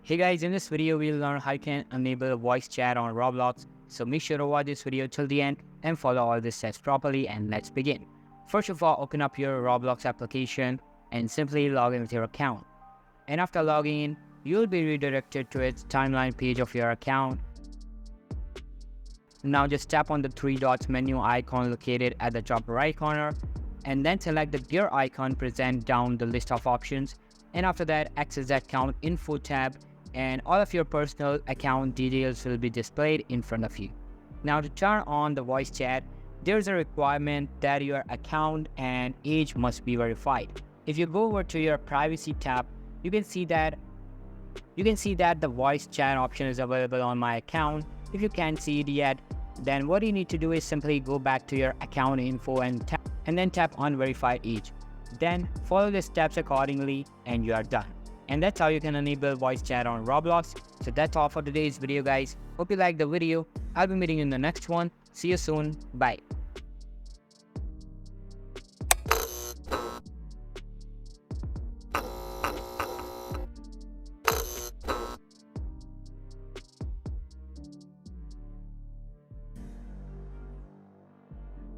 Hey guys, in this video we'll learn how you can enable voice chat on Roblox. So make sure to watch this video till the end and follow all the steps properly, and let's begin. First of all, open up your Roblox application and simply log in with your account. And after logging in, you'll be redirected to its timeline page of your account. Now just tap on the three dots menu icon located at the top right corner, and then select the gear icon present down the list of options. And after that, access the account info tab, and all of your personal account details will be displayed in front of you. Now to turn on the voice chat, there's a requirement that your account and age must be verified. If you go over to your privacy tab, you can see that the voice chat option is available on my account. If you can't see it yet, then what you need to do is simply go back to your account info and then tap on verify age. Then follow the steps accordingly and you are done. And that's how you can enable voice chat on Roblox. So that's all for today's video, guys. Hope you liked the video. I'll be meeting you in the next one. See you soon. Bye.